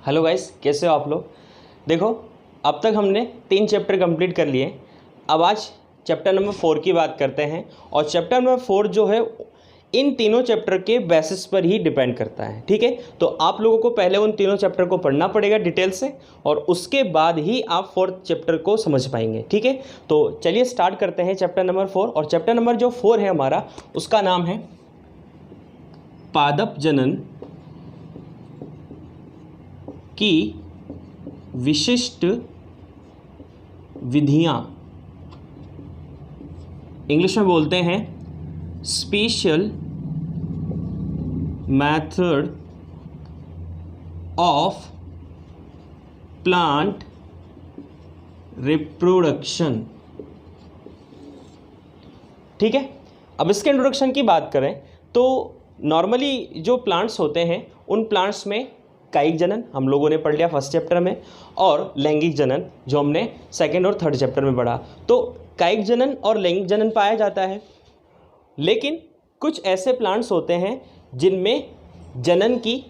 Hello guys, कैसे हो आप लोग। देखो, अब तक हमने 3 चैप्टर कंप्लीट कर लिए। अब आज चैप्टर नंबर 4 की बात करते हैं। और चैप्टर नंबर 4 जो है इन तीनों चैप्टर के बेसिस पर ही डिपेंड करता है। ठीक है, तो आप लोगों को पहले उन तीनों चैप्टर को पढ़ना पड़ेगा डिटेल से, और उसके बाद ही आप 4th चैप्टर को समझ पाएंगे। ठीक है, तो चलिए स्टार्ट करते हैं चैप्टर नंबर 4। और चैप्टर नंबर जो 4 है हमारा, उसका नाम है पादप जनन की विशिष्ट विधियां। इंग्लिश में बोलते हैं special method of plant reproduction. ठीक है, अब इसके इंट्रोडक्शन की बात करें तो नॉर्मली जो प्लांट्स होते हैं उन प्लांट्स में कायिक जनन हम लोगों ने पढ़ लिया फर्स्ट चैप्टर में, और लैंगिक जनन जो हमने 2nd और 3rd चैप्टर में पढ़ा। तो कायिक जनन और लैंगिक जनन पाया जाता है, लेकिन कुछ ऐसे प्लांट्स होते हैं जिनमें जनन की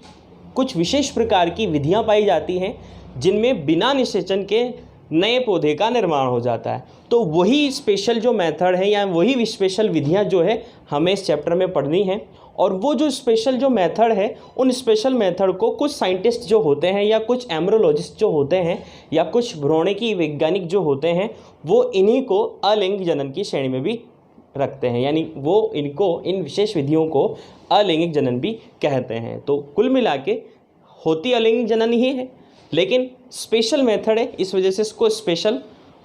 कुछ विशेष प्रकार की विधियां पाई जाती हैं, जिनमें बिना निषेचन के नए पौधे का निर्माण हो जाता है। तो वही स्पेशल जो मेथड है या वही स्पेशल विधियां जो है हमें इस चैप्टर में पढ़नी है। और वो जो स्पेशल जो मेथड है, उन स्पेशल मेथड को कुछ साइंटिस्ट जो होते हैं या कुछ एम्ब्रोलॉजिस्ट जो होते हैं या कुछ भ्रूणिकी वैज्ञानिक जो होते हैं, वो इन्हीं को अलैंगिक जनन की श्रेणी में भी रखते हैं, यानी वो इनको इन विशेष विधियों को अलैंगिक जनन भी कहते हैं। तो कुल मिला के होती अलैंगिक जनन ही है, लेकिन स्पेशल मेथड है, इस वजह से इसको स्पेशल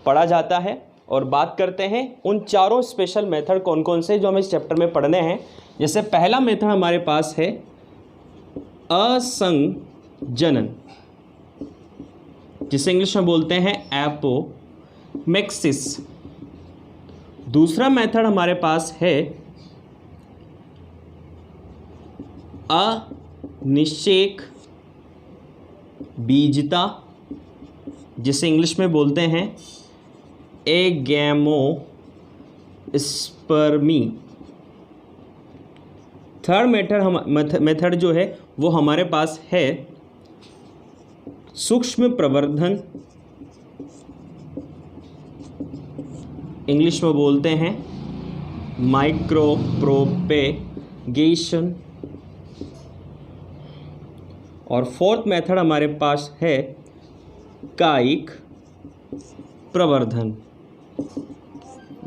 पढ़ा जाता है। और बात करते हैं उन चारों स्पेशल मेथड कौन कौन से जो हमें इस चैप्टर में पढ़ने हैं। जैसे पहला मेथड हमारे पास है असंजनन, जिसे इंग्लिश में बोलते हैं एपोमेक्सिस। दूसरा मेथड हमारे पास है अनिषेक बीजता, जिसे इंग्लिश में बोलते हैं एगैमोस्पर्मी। थर्ड मेथड जो है वो हमारे पास है सूक्ष्म प्रवर्धन, इंग्लिश में बोलते हैं माइक्रो प्रोपेगेशन। और फोर्थ मेथड हमारे पास है कायिक प्रवर्धन,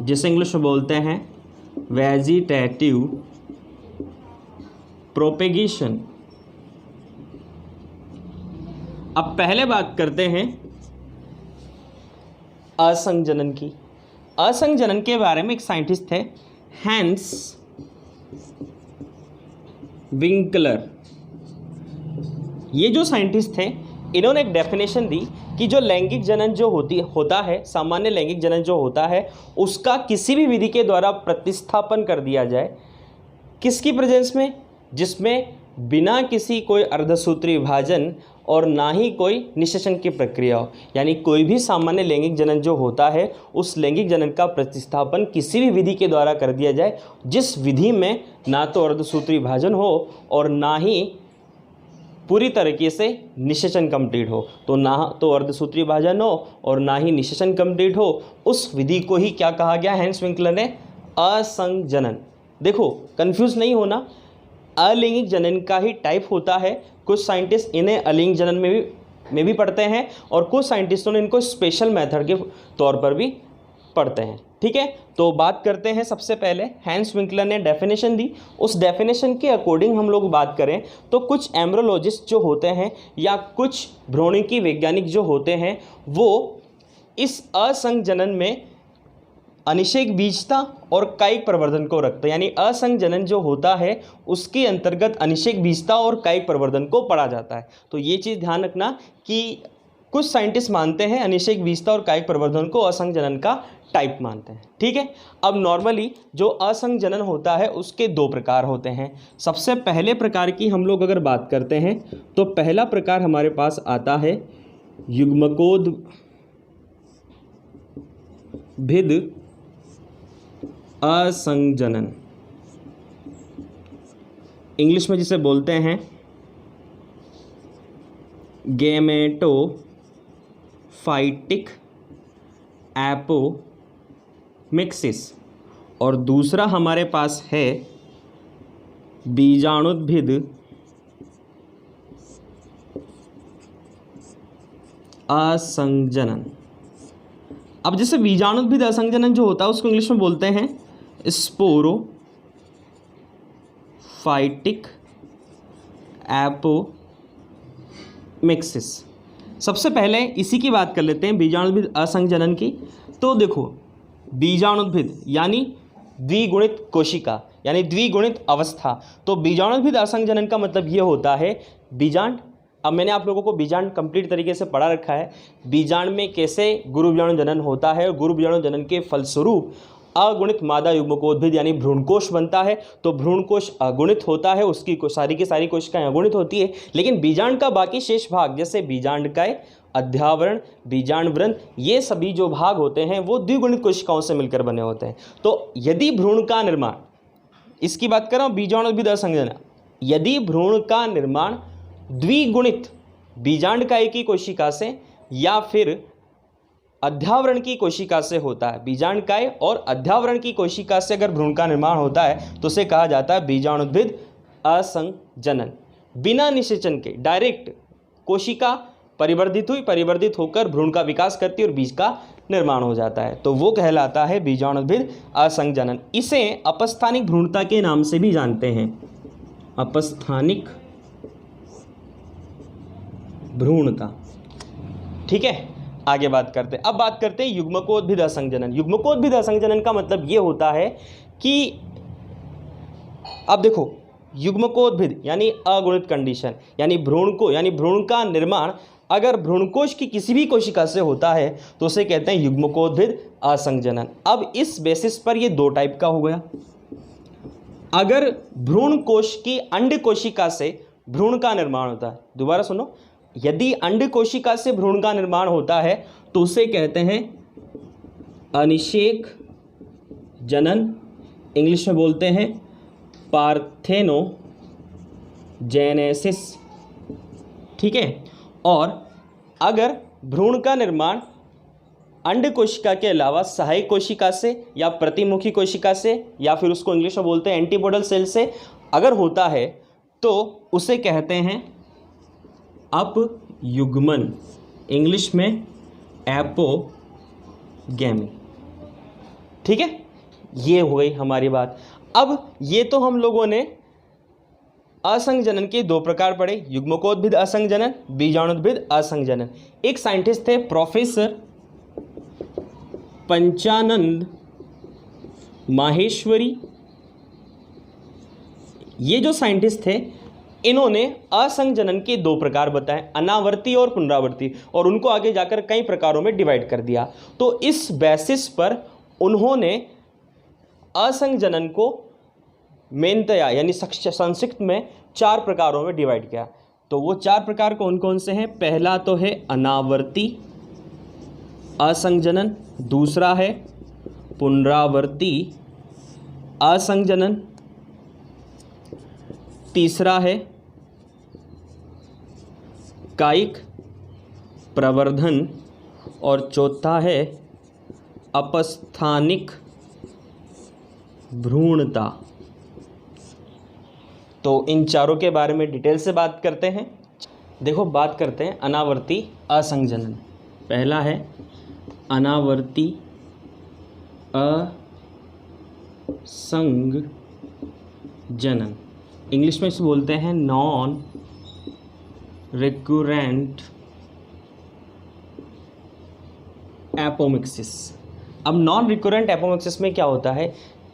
जिसे इंग्लिश में बोलते हैं वेजिटेटिव प्रोपेगेशन। अब पहले बात करते हैं असंजनन की। असंजनन के बारे में एक साइंटिस्ट है हैंस विंकलर। ये जो साइंटिस्ट थे, इन्होंने एक डेफिनेशन दी कि जो लैंगिक जनन जो होता है, सामान्य लैंगिक जनन जो होता है, उसका किसी भी विधि के द्वारा प्रतिस्थापन कर दिया जाए। किसकी प्रेजेंस में? जिसमें बिना किसी कोई अर्धसूत्री विभाजन और ना ही कोई निषेचन की प्रक्रिया हो। यानी कोई भी सामान्य लैंगिक जनन जो होता है, उस लैंगिक जनन का प्रतिस्थापन किसी भी विधि के द्वारा कर दिया जाए, जिस विधि में ना तो अर्धसूत्री विभाजन हो और ना ही पूरी तरीके से निषेचन कंप्लीट हो। तो ना तो अर्धसूत्री विभाजन हो और ना ही निषेचन कंप्लीट हो, उस विधि को ही क्या कहा गया हैंस विंकलर ने? असंजनन। देखो, कंफ्यूज नहीं होना, अलैंगिक जनन का ही टाइप होता है। कुछ साइंटिस्ट इन्हें अलैंगिक जनन में भी पढ़ते हैं, और कुछ साइंटिस्टों ने इनको स्पेशल मेथड के तौर पर भी पढ़ते हैं। ठीक है, तो बात करते हैं। सबसे पहले हैंस विंकलर ने डेफिनेशन दी। उस डेफिनेशन के अकॉर्डिंग हम लोग बात करें तो कुछ एम्ब्रोलॉजिस्ट जो होते हैं या कुछ भ्रूणिकी वैज्ञानिक जो होते हैं, वो इस असंजनन में अनिषेक बीजता और कायिक प्रवर्धन को रखते हैं। यानी असंजनन जो होता है उसके अंतर्गत अनिषेक बीजता और कायिक प्रवर्धन को पढ़ा जाता है। तो ये चीज़ ध्यान रखना कि कुछ साइंटिस्ट मानते हैं अनिषेक बीजता और कायिक प्रवर्धन को असंजनन का टाइप मानते हैं। ठीक है, अब नॉर्मली जो असंजनन होता है उसके 2 प्रकार होते हैं। सबसे पहले प्रकार की हम लोग अगर बात करते हैं तो पहला प्रकार हमारे पास आता है युग्मकोद्भिद असंजनन, इंग्लिश में जिसे बोलते हैं गैमेटोफाइटिक एपोमिक्सिस, और दूसरा हमारे पास है बीजाणुद्भिद असंजनन। अब जैसे बीजाणुद्भिद असंजनन जो होता है उसको इंग्लिश में बोलते हैं स्पोरोफाइटिक एपोमिक्सिस। सबसे पहले इसी की बात कर लेते हैं, बीजाणुद्भिद असंजनन की। तो देखो, बीजाणुद्भिद यानी द्विगुणित कोशिका यानी द्विगुणित अवस्था। तो बीजाणुद्भिद असंजनन का मतलब ये होता है बीजांड। अब मैंने आप लोगों को बीजांड कंप्लीट तरीके से पढ़ा रखा है, बीजांड में कैसे गुरु बीजाणु जनन होता है, और गुरु बीजाणु जनन के फलस्वरूप अगुणित मादा युग्मकोद्भिद यानी भ्रूणकोश बनता है। तो भ्रूणकोश अगुणित होता है, उसकी सारी की सारी कोशिकाएं अगुणित होती है, लेकिन बीजांड का बाकी शेष भाग जैसे बीजांडकाय, अध्यावरण, बीजांडव्रंथ, ये सभी जो भाग होते हैं वो द्विगुणित कोशिकाओं से मिलकर बने होते हैं। तो यदि भ्रूण का निर्माण, इसकी बात कर रहा हूँ बीजाणुद्भिद असंजनन, यदि भ्रूण का निर्माण द्विगुणित बीजांडकाय की कोशिका से या फिर अध्यावरण की कोशिका से होता है, बीजांडकाय और अध्यावरण की कोशिका से अगर भ्रूण का निर्माण होता है तो उसे कहा जाता है बीजाणुद्भिद असंजनन। बिना निषेचन के डायरेक्ट कोशिका परिवर्धित होकर भ्रूण का विकास करती है और बीज का निर्माण हो जाता है, तो वो कहलाता है बीजाणुद्भिद असंजनन। इसे अपस्थानिक भ्रूणता के नाम से भी जानते हैं, अपस्थानिक भ्रूणता। ठीक है, आगे बात करते हैं। अब बात करते हैं युग्मकोद्भिद असंजनन। युग्मकोद्भिद असंजनन का मतलब ये होता है कि अब देखो, युग्मकोद्भिद यानी अगुणित कंडीशन, यानी भ्रूण का निर्माण अगर भ्रूणकोश की किसी भी कोशिका से होता है तो उसे कहते हैं युग्मकोद्भिद असंजनन। अब इस बेसिस पर ये दो टाइप का हो गया। अगर भ्रूण कोश की अंड कोशिका से भ्रूण का निर्माण होता है, दोबारा सुनो, यदि अंड कोशिका से भ्रूण का निर्माण होता है तो उसे कहते हैं अनिषेक जनन, इंग्लिश में बोलते हैं पार्थेनोजेनेसिस। ठीक है, और अगर भ्रूण का निर्माण अंड कोशिका के अलावा सहायक कोशिका से या प्रतिमुखी कोशिका से या फिर उसको इंग्लिश में बोलते हैं एंटीपोडल सेल से अगर होता है तो उसे कहते हैं अपयुग्मन, इंग्लिश में एपोगैमी। ठीक है, ये हो गई हमारी बात। अब ये तो हम लोगों ने असंजनन के दो प्रकार पढ़े, युग्मकोद्भिद असंजनन, बीजाणुद्भिद असंजनन। एक साइंटिस्ट थे प्रोफेसर पंचानंद माहेश्वरी। ये जो साइंटिस्ट थे इन्होंने असंजनन के दो प्रकार बताए, अनावर्ती और पुनरावर्ती, और उनको आगे जाकर कई प्रकारों में डिवाइड कर दिया। तो इस बेसिस पर उन्होंने असंजनन को मेनतया यानी संक्षिप्त में 4 प्रकारों में डिवाइड किया। तो वो 4 प्रकार कौन कौन से हैं? पहला तो है अनावर्ती असंजनन, दूसरा है पुनरावर्ती असंजनन, तीसरा है कायिक प्रवर्धन, और चौथा है अपस्थानिक भ्रूणता। तो इन चारों के बारे में डिटेल से बात करते हैं। देखो, बात करते हैं अनावर्ती असंजनन। पहला है अनावर्ती असंजनन, इंग्लिश में इसे बोलते हैं नॉन रिकरेंट एपोमिक्सिस। अब नॉन रिकरेंट एपोमिक्सिस में क्या होता है,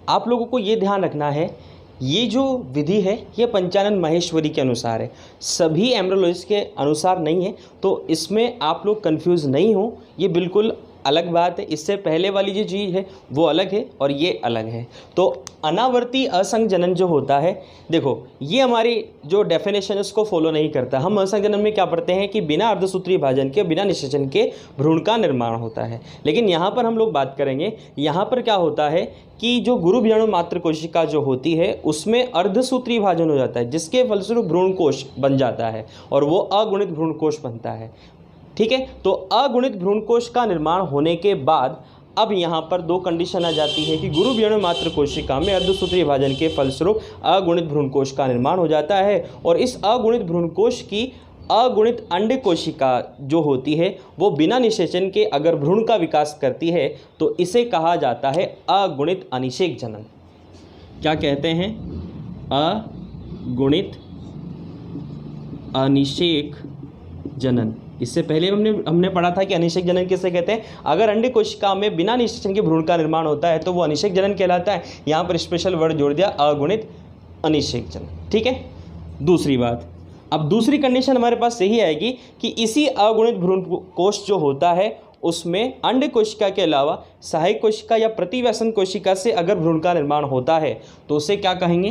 आप लोगों को ये ध्यान रखना है, ये जो विधि है ये पंचानन माहेश्वरी के अनुसार है, सभी एम्ब्रियोलॉजिस्ट के अनुसार नहीं है। तो इसमें आप लोग कंफ्यूज नहीं हो, ये बिल्कुल अलग बात है, इससे पहले वाली जो चीज़ है वो अलग है और ये अलग है। तो अनावर्ती असंग जनन जो होता है, देखो ये हमारी जो डेफिनेशन है उसको फॉलो नहीं करता। हम असंग जनन में क्या पढ़ते हैं कि बिना अर्धसूत्रीय विभाजन के, बिना निषेचन के भ्रूण का निर्माण होता है। लेकिन यहाँ पर हम लोग बात करेंगे, यहाँ पर क्या होता है कि जो गुरु विजाणु मात्र कोशिका जो होती है उसमें अर्धसूत्रीय विभाजन हो जाता है, जिसके फलस्वरूप भ्रूण कोश बन जाता है और वो अगुणित भ्रूण कोश बनता है। ठीक है, तो अगुणित भ्रूण कोश का निर्माण होने के बाद अब यहाँ पर दो कंडीशन आ जाती है कि गुरु विजाणु मात्र कोशिका में अर्धसूत्रीय विभाजन के फलस्वरूप अगुणित भ्रूण कोश का निर्माण हो जाता है और इस अगुणित भ्रूण कोश की अगुणित अंड कोशिका जो होती है वो बिना निषेचन के अगर भ्रूण का विकास करती है तो इसे कहा जाता है अगुणित अनिषेक जनन। क्या कहते हैं? अगुणित अनिषेक जनन। इससे पहले हमने पढ़ा था कि अनिषेक जनन किसे कहते हैं? अगर अंड कोशिका में बिना निषेचन के भ्रूण का निर्माण होता है तो वो अनिषेक जनन कहलाता है। यहाँ पर स्पेशल वर्ड जोड़ दिया, अगुणित अनिषेक जनन। ठीक है, दूसरी बात, अब दूसरी कंडीशन हमारे पास यही आएगी कि इसी अगुणित भ्रूण कोश जो होता है उसमें अंड कोशिका के अलावा सहायक कोशिका या प्रतिव्यसन कोशिका से अगर भ्रूण का निर्माण होता है तो उसे क्या कहेंगे?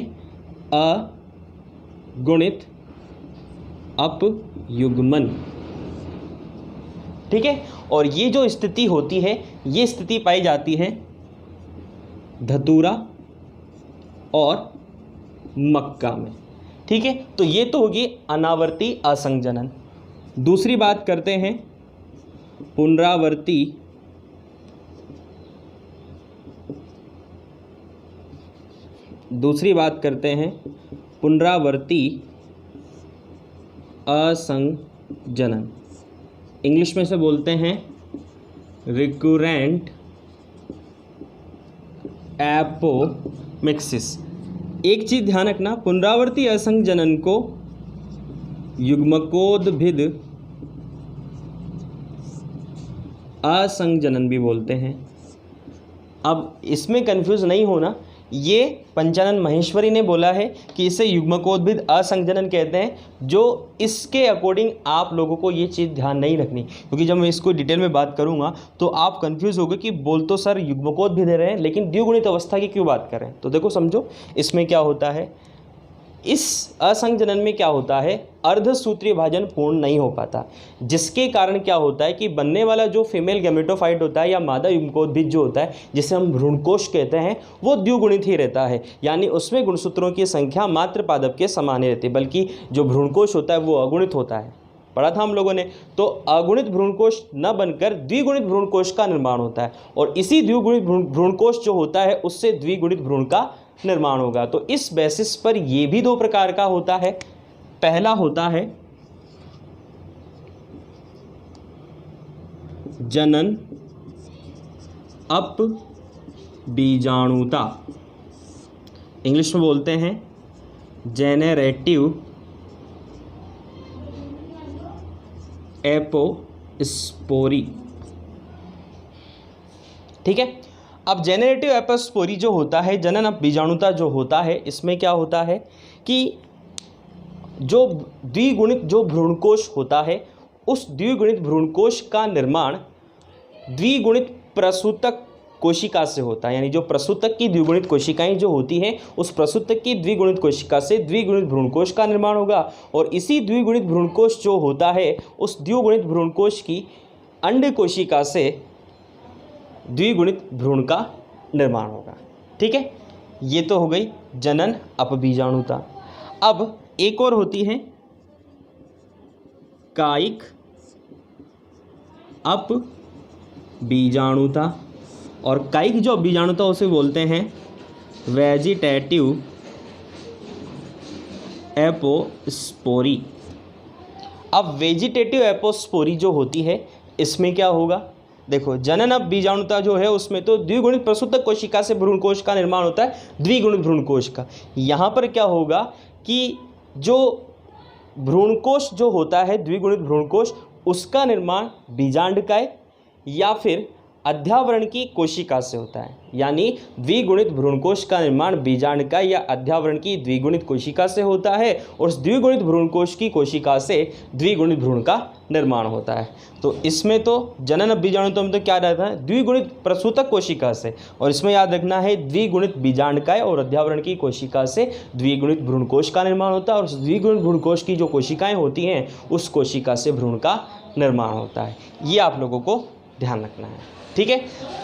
अगुणित अपयुग्मन। ठीक है, और ये जो स्थिति होती है ये स्थिति पाई जाती है धतूरा और मक्का में। ठीक है, तो ये तो होगी अनावर्ती असंग जनन। दूसरी बात करते हैं पुनरावर्ती पुनरावर्ती असंग जनन। इंग्लिश में से बोलते हैं रिकरेंट एपोमिक्सिस। एक चीज़ ध्यान रखना, पुनरावर्ती असंग जनन को युग्मकोद्भिद असंग जनन भी बोलते हैं। अब इसमें कंफ्यूज नहीं होना, ये पंचानन महेश्वरी ने बोला है कि इसे युग्मकोद्भिद असंग जनन कहते हैं। जो इसके अकॉर्डिंग आप लोगों को ये चीज़ ध्यान नहीं रखनी, क्योंकि जब मैं इसको डिटेल में बात करूंगा तो आप कंफ्यूज होगे कि बोल तो सर युग्मकोद्भिद दे रहे हैं लेकिन द्विगुणित अवस्था की क्यों बात कर रहे हैं। तो देखो समझो इसमें क्या होता है, इस असंग जनन में क्या होता है, अर्धसूत्रीय विभाजन पूर्ण नहीं हो पाता, जिसके कारण क्या होता है कि बनने वाला जो फीमेल गैमेटोफाइट होता है या मादा युग्मकोद्भिद जो होता है जिसे हम भ्रूणकोश कहते हैं वो द्विगुणित ही रहता है। यानी उसमें गुणसूत्रों की संख्या मात्र पादप के समान ही रहती है, बल्कि जो भ्रूणकोश होता है वो अगुणित होता है। पढ़ा था हम लोगों ने। तो अगुणित भ्रूणकोश न बनकर द्विगुणित भ्रूणकोश का निर्माण होता है और इसी द्विगुणित भ्रूणकोश जो होता है उससे द्विगुणित भ्रूण का निर्माण होगा। तो इस बेसिस पर ये भी दो प्रकार का होता है। पहला होता है जनन अपबीजाणुता, इंग्लिश में बोलते हैं जेनेरेटिव एपोस्पोरी। ठीक है, अब जेनेरेटिव एपोस्पोरी जो होता है, जनन अपबीजाणुता जो होता है, इसमें क्या होता है कि जो द्विगुणित जो भ्रूणकोश होता है उस द्विगुणित भ्रूणकोश का निर्माण द्विगुणित प्रसूतक कोशिका से होता है। यानी जो प्रसूतक की द्विगुणित कोशिकाएं जो होती हैं उस प्रसूतक की द्विगुणित कोशिका से द्विगुणित भ्रूणकोश का निर्माण होगा और इसी द्विगुणित भ्रूणकोश जो होता है उस द्विगुणित भ्रूणकोश की अंड कोशिका से द्विगुणित भ्रूण का निर्माण होगा। ठीक है, ये तो हो गई जनन अपबीजाणुता। अब एक और होती है कायिक अपबीजाणुता, और कायिक जो अपबीजाणुता उसे बोलते हैं वेजिटेटिव एपोस्पोरी। अब वेजिटेटिव एपोस्पोरी जो होती है इसमें क्या होगा, देखो जनन अपबीजाणुता जो है उसमें तो द्विगुणित प्रसूतक कोशिका से भ्रूणकोश का निर्माण होता है, द्विगुणित भ्रूणकोश का। यहाँ पर क्या होगा कि जो भ्रूणकोश जो होता है द्विगुणित भ्रूणकोश उसका निर्माण बीजांडकाय या फिर अध्यावरण की कोशिका से होता है। यानी द्विगुणित भ्रूणकोश का निर्माण बीजांडकाय या अध्यावरण की द्विगुणित कोशिका से होता है और उस द्विगुणित भ्रूणकोश की कोशिका से द्विगुणित भ्रूण का निर्माण होता है। तो इसमें तो जनन बीजाणुत्व में तो क्या रहता है, द्विगुणित प्रसूतक कोशिका से, और इसमें याद रखना है द्विगुणित बीजांडकाय और अध्यावरण की कोशिका से द्विगुणित भ्रूणकोश का निर्माण होता है और उस द्विगुणित भ्रूणकोश की जो कोशिकाएं होती हैं उस कोशिका से भ्रूण का निर्माण होता है। ये आप लोगों को ध्यान रखना है, ठीक है।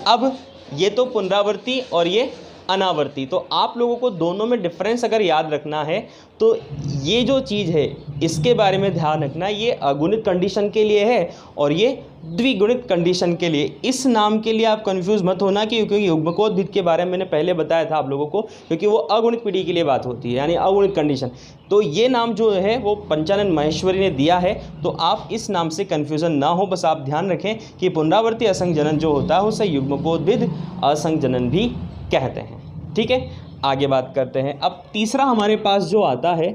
अब ये तो पुनरावर्ती और ये अनावर्ती, तो आप लोगों को दोनों में डिफरेंस अगर याद रखना है तो ये जो चीज़ है इसके बारे में ध्यान रखना, ये अगुणित कंडीशन के लिए है और ये द्विगुणित कंडीशन के लिए। इस नाम के लिए आप कंफ्यूज मत होना कि क्योंकि युग्मकोद्भिद के बारे में मैंने पहले बताया था आप लोगों को, क्योंकि वो अगुणित पीढ़ी के लिए बात होती है, यानी अगुणित कंडीशन। तो ये नाम जो है वो पंचानन माहेश्वरी ने दिया है, तो आप इस नाम से कन्फ्यूज़न ना हो। बस आप ध्यान रखें कि पुनरावर्ती असंग जनन जो होता है उसे युग्मकोद्भिद असंग जनन भी कहते हैं, ठीक है। आगे बात करते हैं। अब तीसरा हमारे पास जो आता है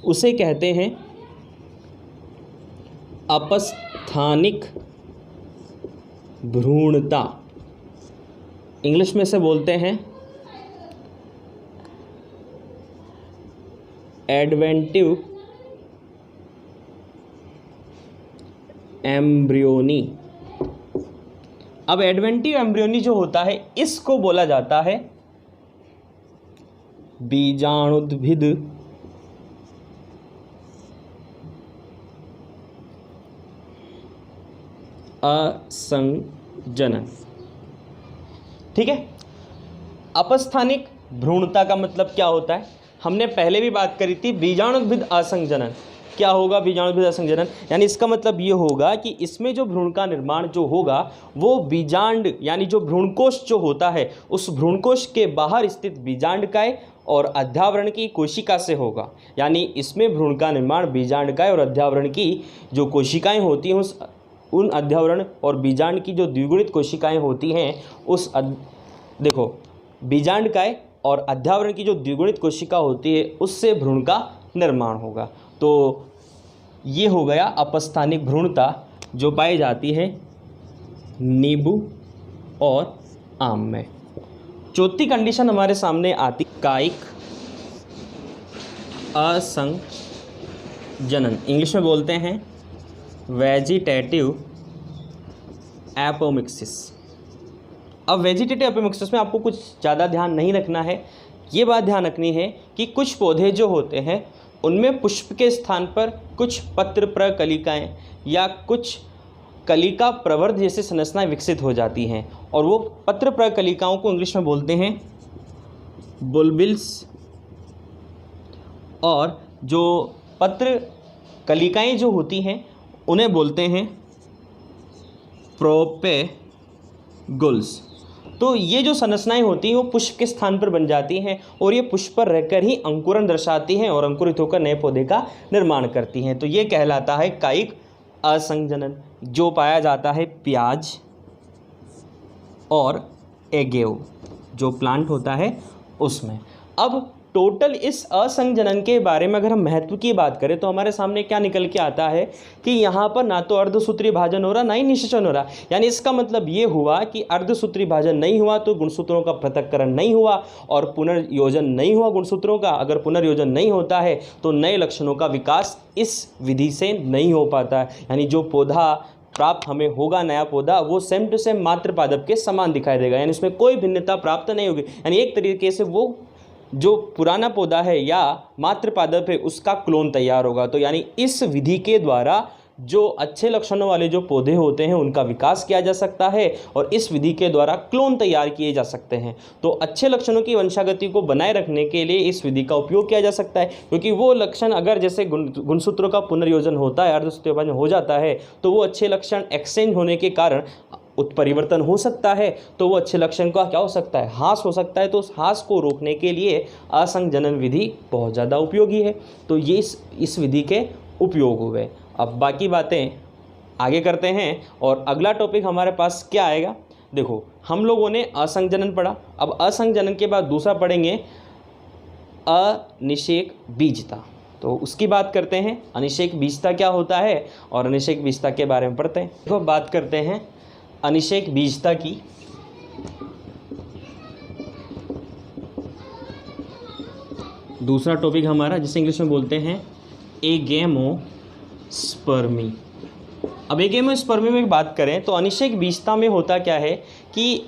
उसे कहते हैं अपस्थानिक भ्रूणता। इंग्लिश में से बोलते हैं एडवेंटिव एम्ब्रियोनी। अब एडवेंटिव एम्ब्रियोनी जो होता है इसको बोला जाता है बीजाणुद्भिद असंजनन, ठीक है। अपस्थानिक भ्रूणता का मतलब क्या होता है, हमने पहले भी बात करी थी। बीजाणुद्भिद असंजनन क्या होगा, बीजाणुद्भिद असंजनन यानी इसका मतलब ये होगा कि इसमें जो भ्रूण का निर्माण जो होगा वो बीजांड यानी जो भ्रूणकोश जो होता है उस भ्रूणकोश के बाहर स्थित बीजांडकाय और अध्यावरण की कोशिका से होगा। यानी इसमें भ्रूण का निर्माण बीजांडकाय और अध्यावरण की जो कोशिकाएं होती हैं उन अध्यावरण और बीजांड की जो द्विगुणित कोशिकाएं होती हैं देखो बीजांडकाय और अध्यावरण की जो द्विगुणित कोशिका होती है उससे भ्रूण का निर्माण होगा। तो ये हो गया अपस्थानिक भ्रूणता जो पाई जाती है नींबू और आम में। चौथी कंडीशन हमारे सामने आती कायिक असंजनन, इंग्लिश में बोलते हैं वेजिटेटिव एपोमिक्सिस। अब वेजिटेटिव एपोमिक्सिस में आपको कुछ ज़्यादा ध्यान नहीं रखना है। ये बात ध्यान रखनी है कि कुछ पौधे जो होते हैं उनमें पुष्प के स्थान पर कुछ पत्र प्रकलिकाएँ या कुछ कलिका प्रवर्ध जैसे संरचनाएं विकसित हो जाती हैं और वो पत्र प्रकलिकाओं को इंग्लिश में बोलते हैं बुलबिल्स, और जो पत्र कलिकाएं जो होती हैं उन्हें बोलते हैं प्रोपेगुल्स। तो ये जो संरचनाएं होती हैं वो पुष्प के स्थान पर बन जाती हैं और ये पुष्प पर रहकर ही अंकुरण दर्शाती हैं और अंकुरित होकर नए पौधे का निर्माण करती हैं। तो ये कहलाता है कायिक असंजनन, जो पाया जाता है प्याज और एगेव जो प्लांट होता है उसमें। अब टोटल इस असंजनन के बारे में अगर हम महत्व की बात करें तो हमारे सामने क्या निकल के आता है कि यहाँ पर ना तो अर्धसूत्री भाजन हो रहा ना ही निषेचन हो रहा। यानी इसका मतलब ये हुआ कि अर्धसूत्री भाजन नहीं हुआ तो गुणसूत्रों का पृथक्करण नहीं हुआ और पुनर्योजन नहीं हुआ गुणसूत्रों का। अगर पुनर्योजन नहीं होता है तो नए लक्षणों का विकास इस विधि से नहीं हो पाता है। यानी जो पौधा प्राप्त हमें होगा नया पौधा वो सेम टू सेम मातृ पादप के समान दिखाई देगा, यानी उसमें कोई भिन्नता प्राप्त नहीं होगी। यानी एक तरीके से वो जो पुराना पौधा है या मातृ पादप है उसका क्लोन तैयार होगा। तो यानी इस विधि के द्वारा जो अच्छे लक्षणों वाले जो पौधे होते हैं उनका विकास किया जा सकता है और इस विधि के द्वारा क्लोन तैयार किए जा सकते हैं। तो अच्छे लक्षणों की वंशागति को बनाए रखने के लिए इस विधि का उपयोग किया जा सकता है, क्योंकि वो लक्षण अगर जैसे गुणसूत्रों का पुनर्योजन होता है, अर्धसूत्री विभाजन हो जाता है, तो वो अच्छे लक्षण एक्सचेंज होने के कारण उत्परिवर्तन हो सकता है। तो वो अच्छे लक्षण का क्या हो सकता है, ह्रास हो सकता है। तो उस ह्रास को रोकने के लिए असंजनन विधि बहुत ज़्यादा उपयोगी है। तो ये इस विधि के उपयोग हुए। अब बाकी बातें आगे करते हैं और अगला टॉपिक हमारे पास क्या आएगा। देखो हम लोगों ने असंजनन पढ़ा, अब असंजनन के बाद दूसरा पढ़ेंगे अनिषेक बीजता। तो उसकी बात करते हैं, अनिषेक बीजता क्या होता है और अनिषेक बीजता के बारे में पढ़ते हैं। देखो बात करते हैं अनिषेक बीजता की। दूसरा टॉपिक हमारा जिसे इंग्लिश में बोलते हैं एगेमोस्पर्मी। अब एगेमोस्पर्मी में बात करें तो अनिषेक बीजता में होता क्या है कि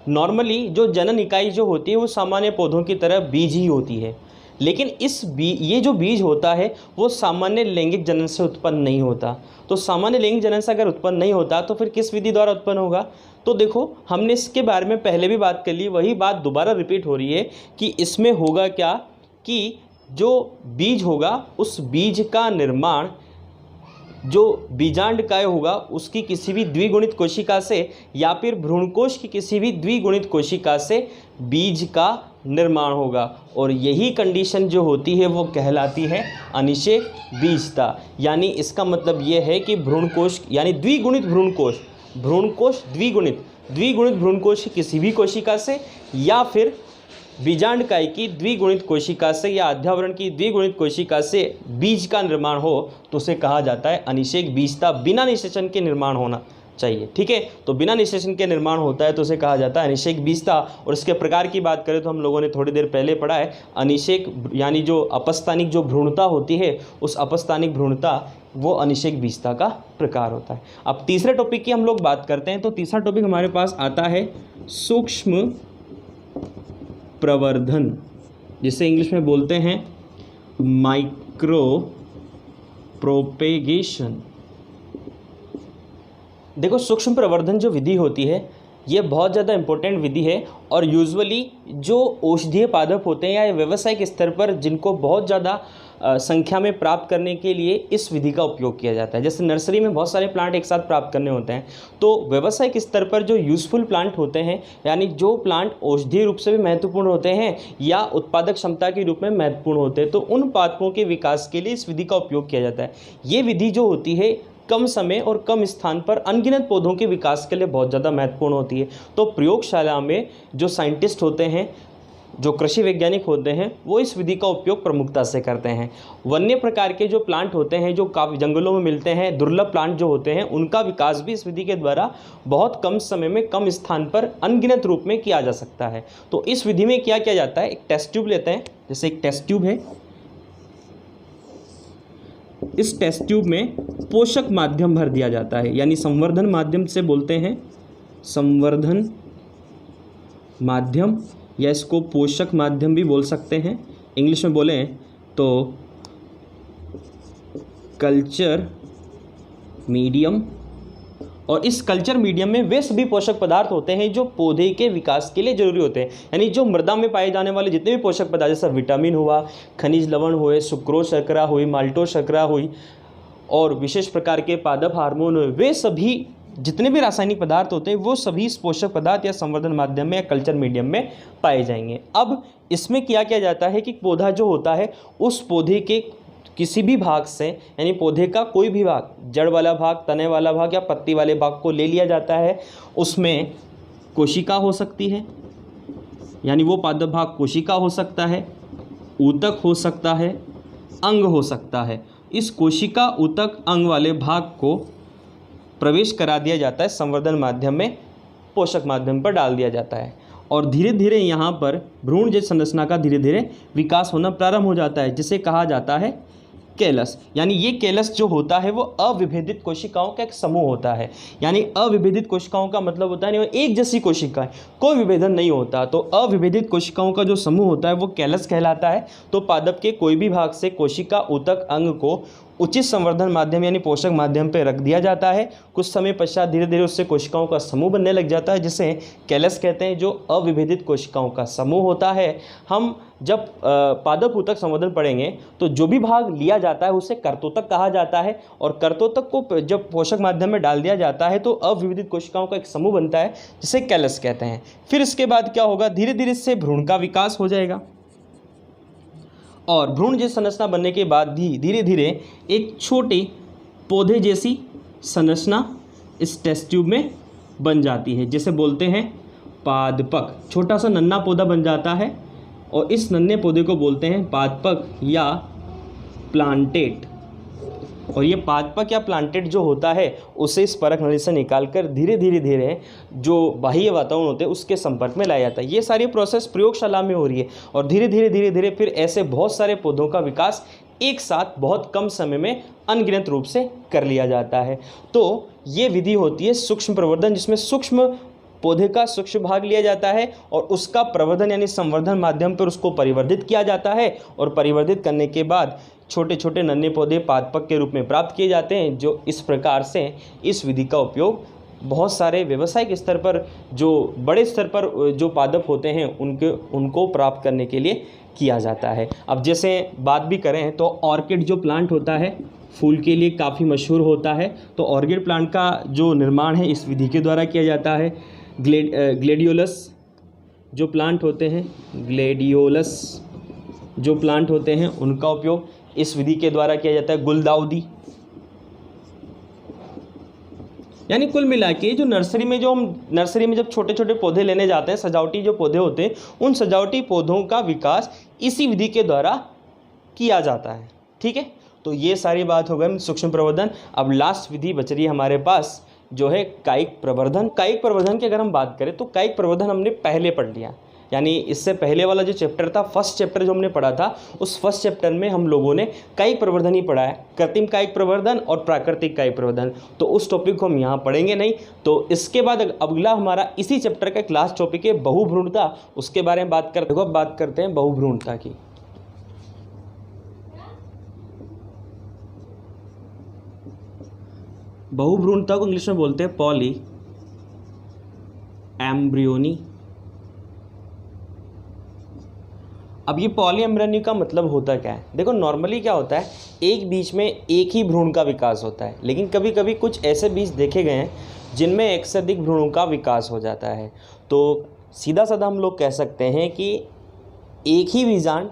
नॉर्मली जो जनन इकाई जो होती है वो सामान्य पौधों की तरह बीज ही होती है, लेकिन ये जो बीज होता है वो सामान्य लैंगिक जनन से उत्पन्न नहीं होता। तो सामान्य लैंगिक जनन से अगर उत्पन्न नहीं होता तो फिर किस विधि द्वारा उत्पन्न होगा? तो देखो, हमने इसके बारे में पहले भी बात कर ली, वही बात दोबारा रिपीट हो रही है कि इसमें होगा क्या कि जो बीज होगा उस बीज का निर्माण जो बीजांडकाय होगा उसकी किसी भी द्विगुणित कोशिका से या फिर भ्रूणकोश की किसी भी द्विगुणित कोशिका से बीज का निर्माण होगा, और यही कंडीशन जो होती है वो कहलाती है अनिषेक बीजता। यानी इसका मतलब ये है कि भ्रूणकोश यानी द्विगुणित भ्रूणकोश द्विगुणित भ्रूणकोश की किसी भी कोशिका से या फिर बीजांडकाय की द्विगुणित कोशिका से या अध्यावरण की द्विगुणित कोशिका से बीज का निर्माण हो तो उसे कहा जाता है अनिषेक बीजता। बिना निषेचन के निर्माण होना चाहिए, ठीक है। तो बिना निषेचन के निर्माण होता है तो उसे कहा जाता है अनिषेक बीजता। और इसके प्रकार की बात करें तो हम लोगों ने थोड़ी देर पहले पढ़ा है, अनिषेक यानी जो अपस्थानिक जो भ्रूणता होती है उस अपस्थानिक भ्रूणता वो अनिषेक बीजता का प्रकार होता है। अब तीसरे टॉपिक की हम लोग बात करते हैं तो तीसरा टॉपिक हमारे पास आता है सूक्ष्म प्रवर्धन, जिसे इंग्लिश में बोलते हैं माइक्रो प्रोपेगेशन। देखो, सूक्ष्म प्रवर्धन जो विधि होती है ये बहुत ज़्यादा इम्पोर्टेंट विधि है, और यूजुअली जो औषधीय पादप होते हैं या व्यावसायिक स्तर पर जिनको बहुत ज़्यादा संख्या में प्राप्त करने के लिए इस विधि का उपयोग किया जाता है। जैसे नर्सरी में बहुत सारे प्लांट एक साथ प्राप्त करने होते हैं, तो व्यावसायिक स्तर पर जो यूज़फुल प्लांट होते हैं यानी जो प्लांट औषधीय रूप से भी महत्वपूर्ण होते हैं या उत्पादक क्षमता के रूप में महत्वपूर्ण होते हैं, तो उन पादपों के विकास के लिए इस विधि का उपयोग किया जाता है। ये विधि जो होती है कम समय और कम स्थान पर अनगिनत पौधों के विकास के लिए बहुत ज़्यादा महत्वपूर्ण होती है। तो प्रयोगशाला में जो साइंटिस्ट होते हैं, जो कृषि वैज्ञानिक होते हैं, वो इस विधि का उपयोग प्रमुखता से करते हैं। वन्य प्रकार के जो प्लांट होते हैं जो काफ़ी जंगलों में मिलते हैं, दुर्लभ प्लांट जो होते हैं, उनका विकास भी इस विधि के द्वारा बहुत कम समय में कम स्थान पर अनगिनत रूप में किया जा सकता है। तो इस विधि में क्या किया जाता है, एक टेस्ट ट्यूब लेते हैं, जैसे एक टेस्ट ट्यूब है, इस टेस्ट ट्यूब में पोषक माध्यम भर दिया जाता है, यानी संवर्धन माध्यम से बोलते हैं संवर्धन माध्यम, या इसको पोषक माध्यम भी बोल सकते हैं। इंग्लिश में बोलें तो कल्चर मीडियम। और इस कल्चर मीडियम में वे सभी पोषक पदार्थ होते हैं जो पौधे के विकास के लिए जरूरी होते हैं, यानी जो मृदा में पाए जाने वाले जितने भी पोषक पदार्थ, जैसे विटामिन हुआ, खनिज लवण हुए, सुक्रोज शर्करा हुई, माल्टोज शर्करा हुई, और विशेष प्रकार के पादप हार्मोन हुए, वे सभी जितने भी रासायनिक पदार्थ होते हैं वो सभी इस पोषक पदार्थ या संवर्धन माध्यम में या कल्चर मीडियम में पाए जाएंगे। अब इसमें क्या किया जाता है कि पौधा जो होता है उस पौधे के किसी भी भाग से, यानी पौधे का कोई भी भाग, जड़ वाला भाग, तने वाला भाग या पत्ती वाले भाग को ले लिया जाता है। उसमें कोशिका हो सकती है, यानी वो पादप भाग कोशिका हो सकता है, ऊतक हो सकता है, अंग हो सकता है। इस कोशिका, ऊतक, अंग वाले भाग को प्रवेश करा दिया जाता है संवर्धन माध्यम में, पोषक माध्यम पर डाल दिया जाता है, और धीरे धीरे यहाँ पर भ्रूण जैसी संरचना का धीरे धीरे विकास होना प्रारंभ हो जाता है, जिसे कहा जाता है कैलस। यानी ये कैलस जो होता है वो अविभेदित कोशिकाओं का एक समूह होता है। यानी अविभेदित कोशिकाओं का मतलब होता है नहीं एक जैसी कोशिकाएं, कोई विभेदन नहीं होता। तो अविभेदित कोशिकाओं का जो समूह होता है वो कैलस कहलाता है। तो पादप के कोई भी भाग से कोशिका, ऊतक, अंग को उचित संवर्धन माध्यम यानी पोषक माध्यम पर रख दिया जाता है। कुछ समय पश्चात धीरे धीरे उससे कोशिकाओं का समूह बनने लग जाता है, जिसे कैलस कहते हैं, जो अविभेदित कोशिकाओं का समूह होता है। हम जब पादप ऊतक संवर्धन पढ़ेंगे तो जो भी भाग लिया जाता है उसे कर्तोतक कहा जाता है, और कर्तोतक को जब पोषक माध्यम में डाल दिया जाता है तो अविभेदित कोशिकाओं का एक समूह बनता है, जिसे कैलस कहते हैं। फिर इसके बाद क्या होगा, धीरे धीरे इससे भ्रूण का विकास हो जाएगा, और भ्रूण जैसी संरचना बनने के बाद धीरे धीरे एक छोटे पौधे जैसी संरचना इस टेस्ट ट्यूब में बन जाती है, जिसे बोलते हैं पादपक। छोटा सा नन्हा पौधा बन जाता है, और इस नन्हे पौधे को बोलते हैं पादपक या प्लांटेट। और ये पादपक या प्लांटेड जो होता है उसे इस परख नली से निकालकर धीरे धीरे जो बाह्य वातावरण होते हैं उसके संपर्क में लाया जाता है। ये सारी प्रोसेस प्रयोगशाला में हो रही है और धीरे धीरे फिर ऐसे बहुत सारे पौधों का विकास एक साथ बहुत कम समय में अनगिनत रूप से कर लिया जाता है। तो ये विधि होती है सूक्ष्म प्रवर्धन, जिसमें सूक्ष्म पौधे का सूक्ष्म भाग लिया जाता है और उसका प्रवर्धन यानी संवर्धन माध्यम पर उसको परिवर्धित किया जाता है और परिवर्धित करने के बाद छोटे छोटे नन्हे पौधे पादपक के रूप में प्राप्त किए जाते हैं। जो इस प्रकार से इस विधि का उपयोग बहुत सारे व्यावसायिक स्तर पर, जो बड़े स्तर पर जो पादप होते हैं उनको प्राप्त करने के लिए किया जाता है। अब जैसे बात भी करें तो ऑर्किड जो प्लांट होता है फूल के लिए काफ़ी मशहूर होता है। तो ऑर्किड प्लांट का जो निर्माण है इस विधि के द्वारा किया जाता है। ग्लेडियोलस जो प्लांट होते हैं, ग्लेडियोलस जो प्लांट होते हैं उनका उपयोग इस विधि के द्वारा किया जाता है। गुलदाउदी, यानी कुल मिला के जो नर्सरी में जब छोटे छोटे पौधे लेने जाते हैं, सजावटी जो पौधे होते हैं, उन सजावटी पौधों का विकास इसी विधि के द्वारा किया जाता है। ठीक है, तो ये सारी बात हो गई सूक्ष्म प्रवर्धन। अब लास्ट विधि बच रही है हमारे पास जो है कायिक प्रवर्धन। कायिक प्रवर्धन की अगर हम बात करें तो कायिक प्रवर्धन हमने पहले पढ़ लिया, यानी इससे पहले वाला जो चैप्टर था, फर्स्ट चैप्टर जो हमने पढ़ा था, उस फर्स्ट चैप्टर में हम लोगों ने कायिक प्रवर्धन ही पढ़ा है, कृत्रिम कायिक प्रवर्धन और प्राकृतिक कायिक प्रवर्धन। तो उस टॉपिक को हम यहाँ पढ़ेंगे नहीं। तो इसके बाद अगला हमारा इसी चैप्टर का एक लास्ट टॉपिक है बहुभ्रूणता, उसके बारे में बात करते हैं। अब बात करते हैं बहुभ्रूणता की। बहुभ्रूणता को इंग्लिश में बोलते हैं पॉली एम्ब्रियोनी। अब ये पॉली एम्ब्रियोनी का मतलब होता क्या है? देखो नॉर्मली क्या होता है, एक बीज में एक ही भ्रूण का विकास होता है, लेकिन कभी कभी कुछ ऐसे बीज देखे गए हैं जिनमें एक से अधिक भ्रूणों का विकास हो जाता है। तो सीधा साधा हम लोग कह सकते हैं कि एक ही बीजांड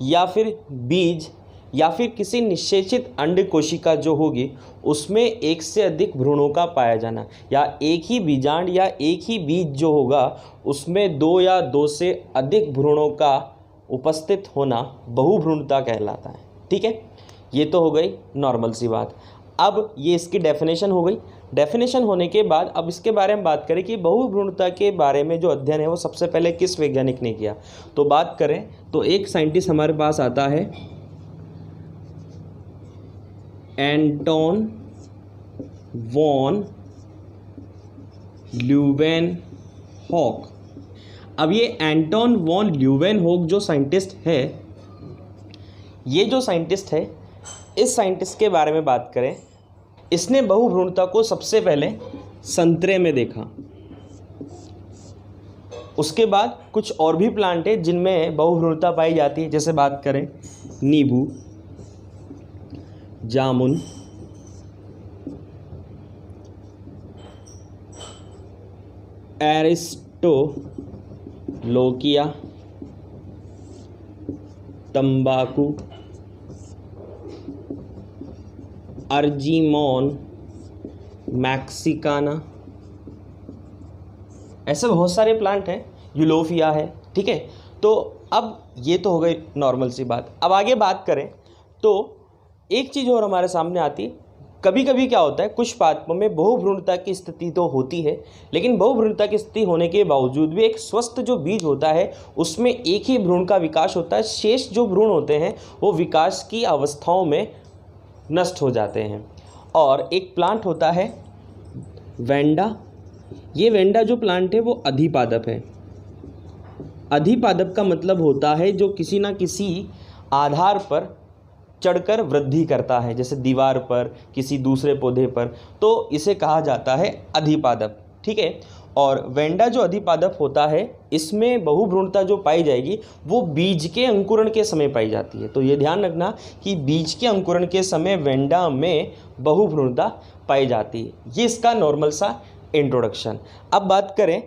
या फिर बीज या फिर किसी निषेचित अंड कोशिका जो होगी उसमें एक से अधिक भ्रूणों का पाया जाना, या एक ही बीजांड या एक ही बीज जो होगा उसमें दो या दो से अधिक भ्रूणों का उपस्थित होना बहुभ्रूणता कहलाता है। ठीक है, ये तो हो गई नॉर्मल सी बात। अब ये इसकी डेफिनेशन हो गई। डेफिनेशन होने के बाद अब इसके बारे में बात करें कि बहुभ्रूणता के बारे में जो अध्ययन है वो सबसे पहले किस वैज्ञानिक ने किया। तो बात करें तो एक साइंटिस्ट हमारे पास आता है, एंटोन वॉन ल्यूवेनहॉक। अब ये एंटोन वॉन ल्यूवेनहॉक जो साइंटिस्ट है, ये जो साइंटिस्ट है, इस साइंटिस्ट के बारे में बात करें, इसने बहुभ्रूणता को सबसे पहले संतरे में देखा। उसके बाद कुछ और भी प्लांट है जिनमें बहुभ्रूणता पाई जाती है, जैसे बात करें नींबू, जामुन, एरिस्टोलोकिया, तंबाकू, अर्जीमोन मैक्सिकाना, ऐसे बहुत सारे प्लांट हैं, यूलोफिया है। ठीक है, तो अब ये तो हो गई नॉर्मल सी बात। अब आगे बात करें तो एक चीज़ और हमारे सामने आती है, कभी कभी क्या होता है कुछ पादपों में बहुभ्रूणता की स्थिति तो होती है, लेकिन बहुभ्रूणता की स्थिति होने के बावजूद भी एक स्वस्थ जो बीज होता है उसमें एक ही भ्रूण का विकास होता है। शेष जो भ्रूण होते हैं वो विकास की अवस्थाओं में नष्ट हो जाते हैं। और एक प्लांट होता है वेंडा। ये वेंडा जो प्लांट है वो अधिपादप है। अधिपादप का मतलब होता है जो किसी ना किसी आधार पर चढ़कर वृद्धि करता है, जैसे दीवार पर, किसी दूसरे पौधे पर, तो इसे कहा जाता है अधिपादप। ठीक है, और वेंडा जो अधिपादप होता है इसमें बहुभ्रूणता जो पाई जाएगी वो बीज के अंकुरण के समय पाई जाती है। तो ये ध्यान रखना कि बीज के अंकुरण के समय वेंडा में बहुभ्रूणता पाई जाती है। ये इसका नॉर्मल सा इंट्रोडक्शन। अब बात करें,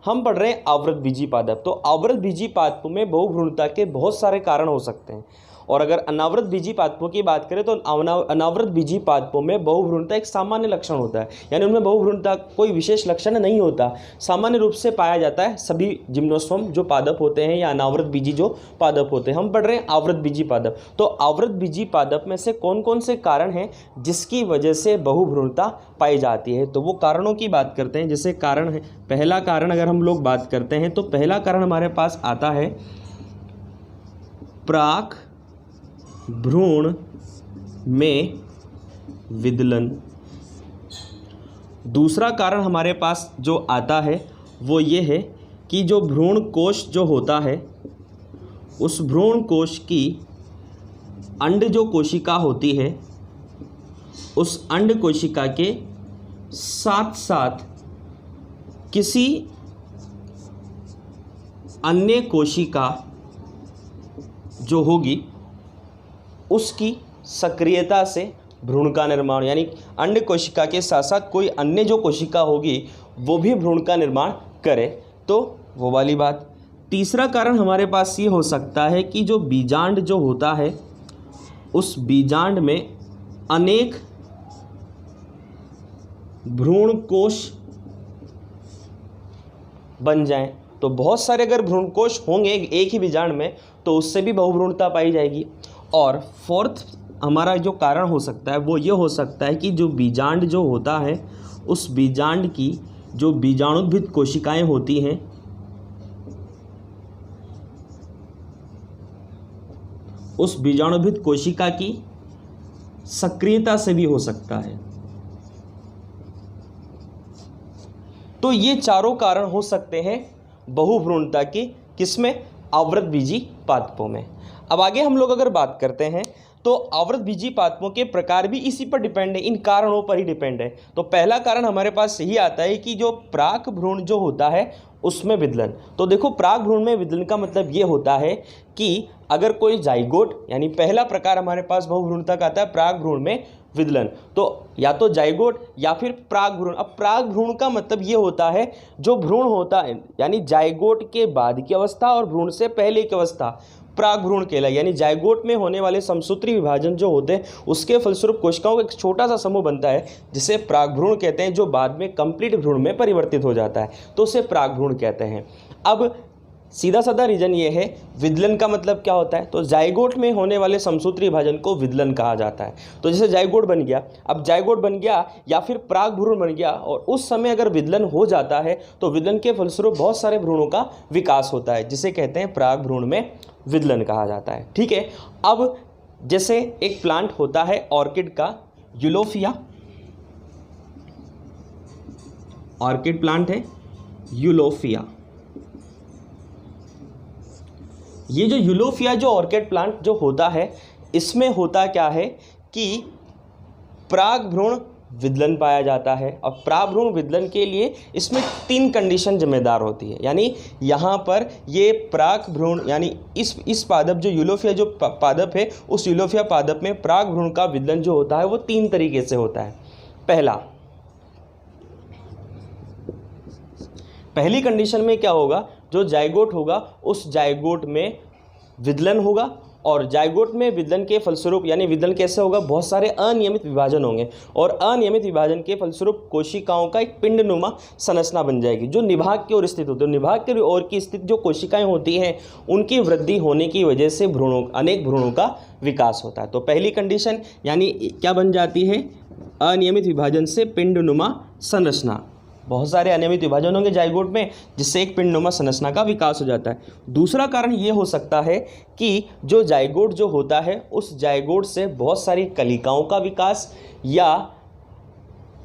हम पढ़ रहे हैं आवृत बीजी पादप। तो आवृत बीजी पादपों में बहुभ्रूणता के बहुत सारे कारण हो सकते हैं और अगर अनावृत बीजी पादपों की बात करें तो अनावृत बीजी पादपों में बहुभ्रूणता एक सामान्य लक्षण होता है, यानी उनमें बहुभ्रूणता कोई विशेष लक्षण नहीं होता, सामान्य रूप से पाया जाता है सभी जिम्नोस्पर्म जो पादप होते हैं या अनावृत बीजी जो पादप होते हैं। हम पढ़ रहे हैं आवृत बीजी पादप। तो आवृत बीजी पादप में से कौन कौन से कारण हैं जिसकी वजह से बहुभ्रूणता पाई जाती है, तो वो कारणों की बात करते हैं। जैसे कारण है, पहला कारण अगर हम लोग बात करते हैं तो पहला कारण हमारे पास आता है प्राक भ्रूण में विदलन। दूसरा कारण हमारे पास जो आता है वो ये है कि जो भ्रूण कोश जो होता है उस भ्रूण कोश की अंड जो कोशिका होती है उस अंड कोशिका के साथ साथ किसी अन्य कोशिका जो होगी उसकी सक्रियता से भ्रूण का निर्माण, यानी अंड कोशिका के साथ साथ कोई अन्य जो कोशिका होगी वो भी भ्रूण का निर्माण करे, तो वो वाली बात। तीसरा कारण हमारे पास ये हो सकता है कि जो बीजांड जो होता है उस बीजांड में अनेक भ्रूण कोश बन जाएं। तो बहुत सारे अगर भ्रूण कोश होंगे एक ही बीजांड में तो उससे भी बहुभ्रूणता पाई जाएगी। और फोर्थ हमारा जो कारण हो सकता है वो ये हो सकता है कि जो बीजांड जो होता है उस बीजांड की जो बीजाणुद्भिद कोशिकाएं होती हैं उस बीजाणुभिद कोशिका की सक्रियता से भी हो सकता है। तो ये चारों कारण हो सकते हैं बहुभ्रूणता की, किसमें? आवृत बीजी पादपों में। अब आगे हम लोग अगर बात करते हैं तो आवृत बीजी पादपों के प्रकार भी इसी पर डिपेंड है, इन कारणों पर ही डिपेंड है। तो पहला कारण हमारे पास यही आता है कि जो प्राक भ्रूण जो होता है उसमें विदलन। तो देखो प्राक भ्रूण में विदलन का मतलब ये होता है कि अगर कोई जाइगोट, यानी पहला प्रकार हमारे पास बहुभ्रूणता का आता है प्राक भ्रूण में विदलन, तो या तो जाइगोट या फिर प्राक भ्रूण। अब प्राक भ्रूण का मतलब ये होता है जो भ्रूण होता है, यानी जाइगोट के बाद की अवस्था और भ्रूण से पहले की अवस्था प्राक भ्रूण कहलाए। यानी जाइगोट में होने वाले समसूत्री विभाजन जो होते हैं उसके फलस्वरूप कोशिकाओं का एक छोटा सा समूह बनता है जिसे प्राक भ्रूण कहते हैं, जो बाद में कंप्लीट भ्रूण में परिवर्तित हो जाता है, तो उसे प्राक भ्रूण कहते हैं। अब सीधा साधा रीजन ये है, विदलन का मतलब क्या होता है? तो जाइगोट में होने वाले समसूत्री विभाजन को विदलन कहा जाता है। तो जैसे जाइगोट बन गया, अब जाइगोट बन गया या फिर प्राक भ्रूण बन गया और उस समय अगर विदलन हो जाता है तो विदलन के फलस्वरूप बहुत सारे भ्रूणों का विकास होता है जिसे कहते हैं प्राक भ्रूण में विदलन कहा जाता है। ठीक है। अब जैसे एक प्लांट होता है ऑर्किड का, यूलोफिया, ऑर्किड प्लांट है यूलोफिया। ये जो यूलोफिया जो ऑर्किड प्लांट जो होता है इसमें होता क्या है कि प्राक भ्रूण विदलन पाया जाता है। अब प्राक भ्रूण विदलन के लिए इसमें 3 कंडीशन जिम्मेदार होती है, यानी यहाँ पर ये प्राक भ्रूण यानी इस पादप जो यूलोफिया जो पादप है उस यूलोफिया पादप में प्राक भ्रूण का विदलन जो होता है वो 3 तरीके से होता है। पहली कंडीशन में क्या होगा, जो जाइगोट होगा उस जाइगोट में विदलन होगा और जाइगोट में विदलन के फलस्वरूप, यानी विदलन कैसे होगा, बहुत सारे अनियमित विभाजन होंगे और अनियमित विभाजन के फलस्वरूप कोशिकाओं का एक पिंडनुमा संरचना बन जाएगी जो निभाग की ओर स्थित होती है। निभाग की ओर की स्थित जो कोशिकाएं होती हैं उनकी वृद्धि होने की वजह से अनेक भ्रूणों का विकास होता है। तो पहली कंडीशन यानी क्या बन जाती है, अनियमित विभाजन से पिंडनुमा संरचना। बहुत सारे अनियमित विभाजन होंगे जाइगोट में जिससे एक पिंडनुमा संरचना का विकास हो जाता है। दूसरा कारण ये हो सकता है कि जो जाइगोट जो होता है उस जाइगोट से बहुत सारी कलिकाओं का विकास या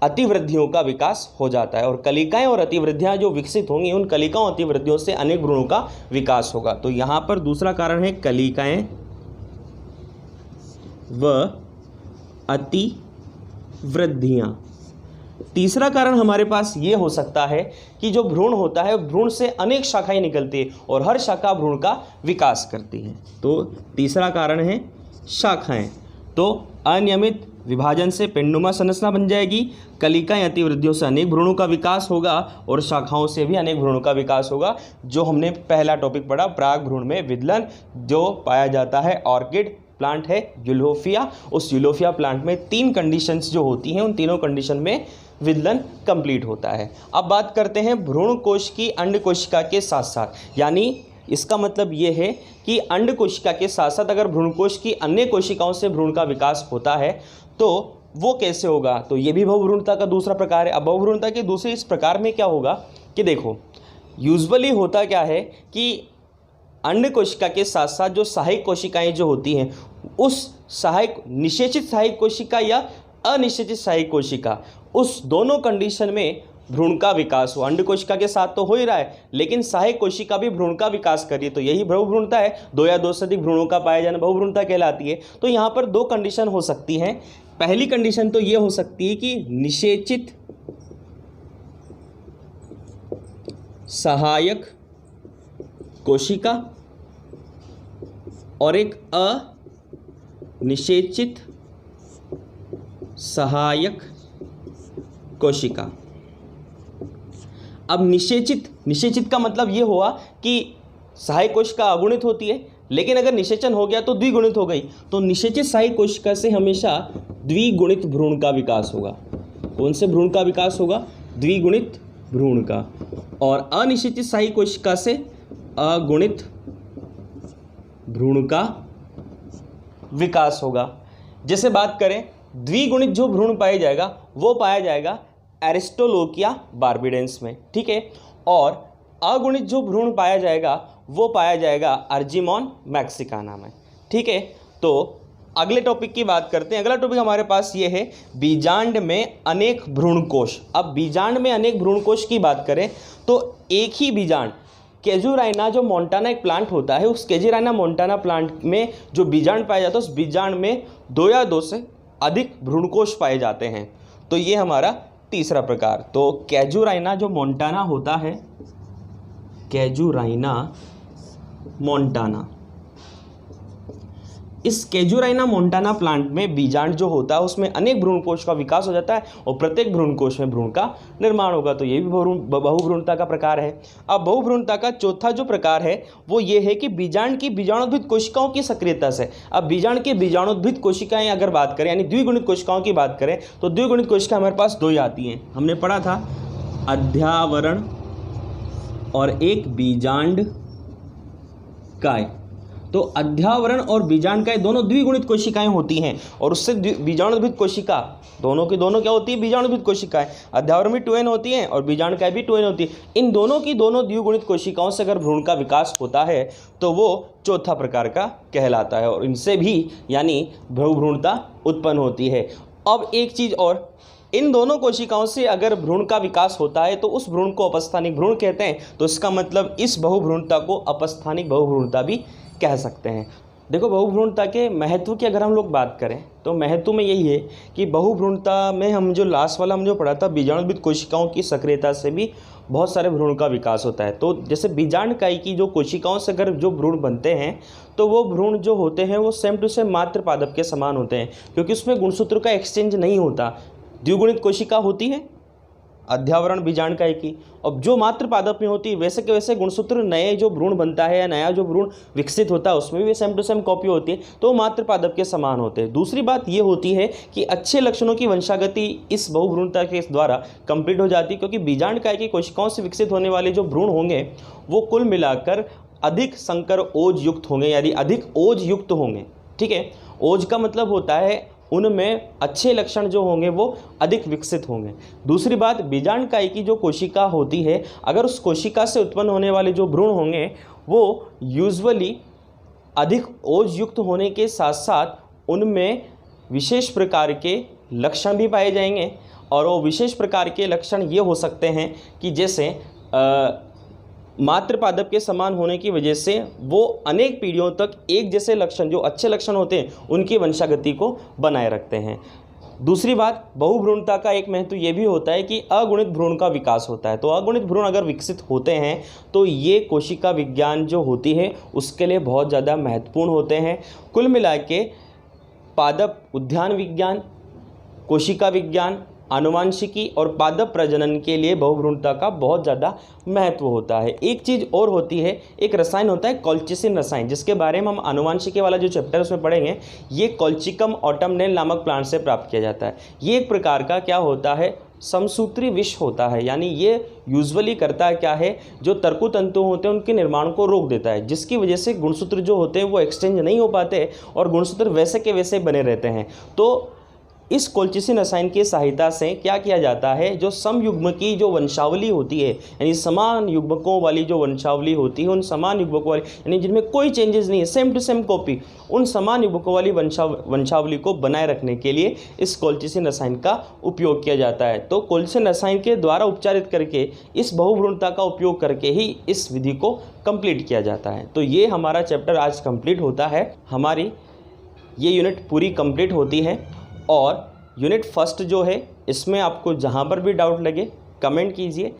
अतिवृद्धियों का विकास हो जाता है और कलिकाएं और अतिवृद्धियां जो विकसित होंगी उन कलिकाओं अतिवृद्धियों से अनेक भ्रूणों का विकास होगा। तो यहाँ पर दूसरा कारण है कलिकाएं व अतिवृद्धियां। तीसरा कारण हमारे पास ये हो सकता है कि जो भ्रूण होता है भ्रूण से अनेक शाखाएं निकलती है और हर शाखा भ्रूण का विकास करती है। तो तीसरा कारण है शाखाएं। तो अनियमित विभाजन से पिंडनुमा संरचना बन जाएगी, कलिकाएं अतिवृद्धियों से अनेक भ्रूणों का विकास होगा और शाखाओं से भी अनेक भ्रूणों का विकास होगा। जो हमने पहला टॉपिक पढ़ा प्राक भ्रूण में विदलन जो पाया जाता है ऑर्किड प्लांट है यूलोफिया, उस यूलोफिया प्लांट में 3 कंडीशंस जो होती हैं, उन तीनों कंडीशन में विदलन कंप्लीट होता है। अब बात करते हैं भ्रूण कोश की अंड कोशिका के साथ साथ, यानी इसका मतलब ये है कि अंड कोशिका के साथ साथ अगर भ्रूण कोश की अन्य कोशिकाओं से भ्रूण का विकास होता है तो वो कैसे होगा, तो ये भी बहुभ्रूणता का दूसरा प्रकार है। अब बहुभ्रूणता के दूसरे इस प्रकार में क्या होगा कि देखो, यूजुअली होता क्या है कि अंड कोशिका के साथ साथ जो सहायक कोशिकाएं जो होती हैं, उस सहायक निषेचित सहायक कोशिका या अनिषेचित सहायक कोशिका, उस दोनों कंडीशन में भ्रूण का विकास हो। अंड कोशिका के साथ तो हो ही रहा है, लेकिन सहायक कोशिका भी भ्रूण का विकास करिए, तो यही बहुभ्रूणता है। 2 या 2 से अधिक भ्रूणों का पाया जाना बहुभ्रूणता कहलाती है। तो यहाँ पर 2 कंडीशन हो सकती हैं। पहली कंडीशन तो ये हो सकती है कि निषेचित सहायक कोशिका और एक अनिषेचित सहायक कोशिका। अब निषेचित का मतलब ये हुआ कि सहायक कोशिका अगुणित होती है, लेकिन अगर निषेचन हो गया तो द्विगुणित हो गई। तो निषेचित सहायक कोशिका से हमेशा द्विगुणित भ्रूण का विकास होगा। कौन से भ्रूण का विकास होगा? द्विगुणित भ्रूण का। और अनिषेचित सहायक कोशिका से अगुणित भ्रूण का विकास होगा। जैसे बात करें, द्विगुणित जो भ्रूण पाया जाएगा वो पाया जाएगा एरिस्टोलोकिया बार्बिडेंस में, ठीक है। और अगुणित जो भ्रूण पाया जाएगा वो पाया जाएगा अर्जिमॉन मैक्सिकाना में, ठीक है। तो अगले टॉपिक की बात करते हैं। अगला टॉपिक हमारे पास ये है बीजांड में अनेक भ्रूणकोश। अब बीजांड में अनेक भ्रूणकोश की बात करें तो एक ही बीजांड कैजुराइना जो मोंटाना एक प्लांट होता है, उस कैजुराइना मोंटाना प्लांट में जो बीजांड पाया जाता है, उस बीजांड में 2 या 2 से अधिक भ्रूणकोश पाए जाते हैं। तो ये हमारा तीसरा प्रकार। तो कैजुराइना जो मोंटाना होता है, कैजुराइना मोंटाना, इस कैजुराइना मोंटाना प्लांट में बीजांड जो होता है उसमें अनेक भ्रूणकोश का विकास हो जाता है और प्रत्येक भ्रूणकोश में भ्रूण का निर्माण होगा। तो ये भी बहुभ्रूणता का प्रकार है। अब बहुभ्रूणता का चौथा जो प्रकार है वो ये है कि बीजांड की बीजाणुद्भिद कोशिकाओं की सक्रियता से। अब बीजांड के बीजाणुद्भिद कोशिकाएं अगर बात करें, यानी द्विगुणित कोशिकाओं की बात करें, तो द्विगुणित कोशिका हमारे पास 2 ही आती हैं। हमने पढ़ा था अध्यावरण और एक बीजांड काय। तो अध्यावरण और बीजांडकाय दोनों द्विगुणित कोशिकाएं होती हैं और उससे बीजाणुद्भिद कोशिका दोनों की दोनों क्या होती है? बीजाणुद्भिद कोशिकाएं। अध्यावरण भी 2n होती हैं और बीजांडकाय भी 2n होती है। इन दोनों की दोनों द्विगुणित कोशिकाओं से अगर भ्रूण का विकास होता है तो वो चौथा प्रकार का कहलाता है और इनसे भी यानी बहुभ्रूणता उत्पन्न होती है। अब एक चीज़ और, इन दोनों कोशिकाओं से अगर भ्रूण का विकास होता है तो उस भ्रूण को अपस्थानिक भ्रूण कहते हैं। तो इसका मतलब इस बहुभ्रूणता को अपस्थानिक बहुभ्रूणता भी कह सकते हैं। देखो, बहुभ्रूणता के महत्व की अगर हम लोग बात करें तो महत्व में यही है कि बहुभ्रूणता में हम जो लास्ट वाला हम जो पढ़ा था, बीजाणुद्भिद कोशिकाओं की सक्रियता से भी बहुत सारे भ्रूण का विकास होता है। तो जैसे बीजांडकाई की जो कोशिकाओं से अगर जो भ्रूण बनते हैं तो वो भ्रूण जो होते हैं वो सेम टू सेम मात्र पादप के समान होते हैं, क्योंकि उसमें गुणसूत्र का एक्सचेंज नहीं होता। द्विगुणित कोशिका होती है अध्यावरण बीजांडकाई की, अब जो मात्र पादप में होती है वैसे के वैसे गुणसूत्र नए जो भ्रूण बनता है या नया जो भ्रूण विकसित होता है उसमें भी सेम टू सेम कॉपी होती है, तो मात्र पादप के समान होते हैं। दूसरी बात ये होती है कि अच्छे लक्षणों की वंशागति इस बहुभ्रूणता के द्वारा कंप्लीट हो जाती है, क्योंकि बीजांडकाई की कोशिकाओं से विकसित होने वाले जो भ्रूण होंगे वो कुल मिलाकर अधिक संकर ओज युक्त होंगे, यानी अधिक ओज युक्त होंगे, ठीक है। ओज का मतलब होता है उनमें अच्छे लक्षण जो होंगे वो अधिक विकसित होंगे। दूसरी बात, बीजांडकाई की जो कोशिका होती है, अगर उस कोशिका से उत्पन्न होने वाले जो भ्रूण होंगे वो यूजुअली अधिक ओज युक्त होने के साथ साथ उनमें विशेष प्रकार के लक्षण भी पाए जाएंगे। और वो विशेष प्रकार के लक्षण ये हो सकते हैं कि जैसे मात्र पादप के समान होने की वजह से वो अनेक पीढ़ियों तक एक जैसे लक्षण, जो अच्छे लक्षण होते हैं, उनकी वंशागति को बनाए रखते हैं। दूसरी बात, बहुभ्रूणता का एक महत्व ये भी होता है कि अगुणित भ्रूण का विकास होता है। तो अगुणित भ्रूण अगर विकसित होते हैं तो ये कोशिका विज्ञान जो होती है उसके लिए बहुत ज़्यादा महत्वपूर्ण होते हैं। कुल मिला के पादप उद्यान विज्ञान, कोशिका विज्ञान, आनुवांशिकी और पादप प्रजनन के लिए बहुभ्रूणता का बहुत ज़्यादा महत्व होता है। एक चीज़ और होती है, एक रसायन होता है कॉल्चिसिन रसायन, जिसके बारे में हम आनुवांशिकी वाला जो चैप्टर उसमें पढ़ेंगे। ये कॉल्चिकम ऑटमनेल नामक प्लांट से प्राप्त किया जाता है। ये एक प्रकार का क्या होता है, समसूत्री विष होता है, यानी ये यूजुअली करता है क्या है, जो तर्कु तंतु होते हैं उनके निर्माण को रोक देता है, जिसकी वजह से गुणसूत्र जो होते हैं वो एक्सचेंज नहीं हो पाते और गुणसूत्र वैसे के वैसे बने रहते हैं। तो इस कोल्चिसिन रसायन की सहायता से क्या किया जाता है, जो समयुग्म की जो वंशावली होती है, यानी समान युग्मकों वाली जो वंशावली होती है, उन समान युग्मकों वाली, यानी जिनमें कोई चेंजेस नहीं है, सेम टू सेम कॉपी, उन समान युग्मकों वाली वंशावली को बनाए रखने के लिए इस कोल्चिसिन रसायन का उपयोग किया जाता है। तो कोल्चिसिन रसायन के द्वारा उपचारित करके, इस बहुभ्रूणता का उपयोग करके ही इस विधि को कंप्लीट किया जाता है। तो ये हमारा चैप्टर आज कंप्लीट होता है, हमारी ये यूनिट पूरी कंप्लीट होती है। और यूनिट फर्स्ट जो है, इसमें आपको जहाँ पर भी डाउट लगे कमेंट कीजिए।